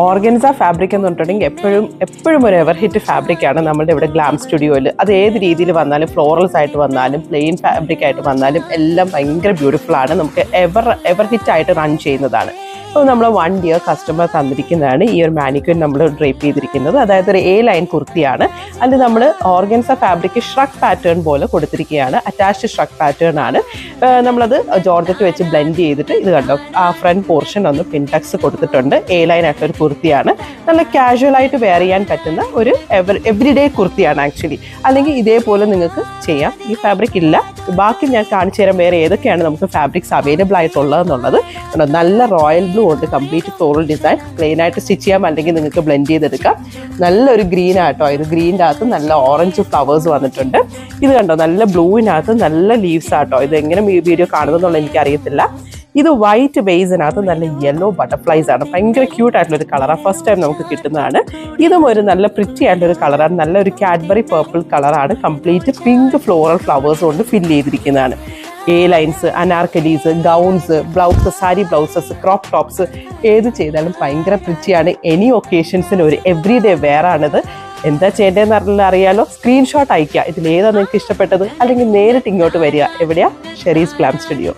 Organza fabric എന്ന് പറഞ്ഞിട്ടുണ്ടെങ്കിൽ എപ്പോഴും ഒരു എവർ ഹിറ്റ് ഫാബ്രിക്കാണ് നമ്മുടെ ഇവിടെ ഗ്ലാം സ്റ്റുഡിയോയിൽ. അത് ഏത് രീതിയിൽ വന്നാലും, ഫ്ലോറൽസ് ആയിട്ട് വന്നാലും, പ്ലെയിൻ ഫാബ്രിക് ആയിട്ട് വന്നാലും എല്ലാം ഭയങ്കര ബ്യൂട്ടിഫുൾ ആണ്. നമുക്ക് എവർ ഹിറ്റ് ആയിട്ട് റൺ ചെയ്യുന്നതാണ്. അപ്പോൾ നമ്മൾ 1 ഇയർ കസ്റ്റമർ തന്നിരിക്കുന്നതാണ് ഈ ഒരു മാനിക്യൂൻ നമ്മൾ ഡ്രേപ്പ് ചെയ്തിരിക്കുന്നത്. അതായത് ഒരു A ലൈൻ കുർത്തിയാണ്. അതിൽ നമ്മൾ ഓർഗൻസ ഫാബ്രിക് ഷ്രഗ് പാറ്റേൺ പോലെ കൊടുത്തിരിക്കുകയാണ്. അറ്റാച്ച്ഡ് ഷ്രഗ് പാറ്റേൺ ആണ്. നമ്മളത് ജോർജറ്റ് വെച്ച് ബ്ലെൻഡ് ചെയ്തിട്ട് ഇത് കണ്ടോ, ആ ഫ്രണ്ട് പോർഷൻ ഒന്ന് പിൻടക്സ് കൊടുത്തിട്ടുണ്ട്. A ലൈൻ ആയിട്ടൊരു കുർത്തിയാണ്. നല്ല കാഷ്വൽ ആയിട്ട് വെയർ ചെയ്യാൻ പറ്റുന്ന ഒരു എവറിഡേ കുർത്തിയാണ് ആക്ച്വലി. അല്ലെങ്കിൽ ഇതേപോലെ നിങ്ങൾക്ക് ചെയ്യാം. ഈ ഫാബ്രിക് ഇല്ല, ബാക്കി ഞാൻ കാണിച്ചു തരാം വേറെ ഏതൊക്കെയാണ് നമുക്ക് ഫാബ്രിക്സ് അവൈലബിൾ ആയിട്ടുള്ളതെന്നുള്ളത്. നല്ല റോയൽ ബ്ലൂ ഉണ്ട്, കംപ്ലീറ്റ് ഫ്ലോറൽ ഡിസൈൻ. പ്ലെയിൻ ആയിട്ട് സ്റ്റിച്ച് ചെയ്യാം, അല്ലെങ്കിൽ നിങ്ങൾക്ക് ബ്ലെൻഡ് ചെയ്തെടുക്കാം. നല്ലൊരു ഗ്രീൻ ആട്ടോ, ഇത് ഗ്രീൻ്റെ അകത്ത് നല്ല ഓറഞ്ച് ഫ്ലവേഴ്സ് വന്നിട്ടുണ്ട്. ഇത് കണ്ടോ, നല്ല ബ്ലൂവിനകത്ത് നല്ല ലീവ്സ് ആട്ടോ. ഇത് എങ്ങനെ വീഡിയോ കാണുന്നതെന്നുള്ളത് എനിക്കറിയത്തില്ല. ഇത് വൈറ്റ് ബേസിനകത്ത് നല്ല യെല്ലോ ബട്ടർഫ്ലൈസ് ആണ്. ഭയങ്കര ക്യൂട്ട് ആയിട്ടുള്ളൊരു കളറാണ്. ഫസ്റ്റ് ടൈം നമുക്ക് കിട്ടുന്നതാണ്. ഇതും ഒരു നല്ല പ്രിറ്റി ആയിട്ടുള്ളൊരു കളറാണ്. നല്ലൊരു കാഡ്ബറി പേർപ്പിൾ കളറാണ്. കംപ്ലീറ്റ് പിങ്ക് ഫ്ലോറൽ ഫ്ലവേഴ്സ് കൊണ്ട് ഫില്ല് ചെയ്തിരിക്കുന്നതാണ്. A lines, anarkalis, gowns, blouse, sari blouses, crop tops ഏത് ചെയ്താലും ഭയങ്കര പ്രിറ്റിയാണ്. എനി ഒക്കേഷൻസിന് ഒരു എവറിഡേ വെയർ ആണിത്. എന്താ ചെയ്യേണ്ടതെന്ന് അറിയാലോ, സ്ക്രീൻഷോട്ട് അയക്കുക. ഇതിലേതാണ് നിങ്ങൾക്ക് ഇഷ്ടപ്പെട്ടത്, അല്ലെങ്കിൽ നേരിട്ട് ഇങ്ങോട്ട് വരിക. എവിടെയാ? Sherry's glam studio.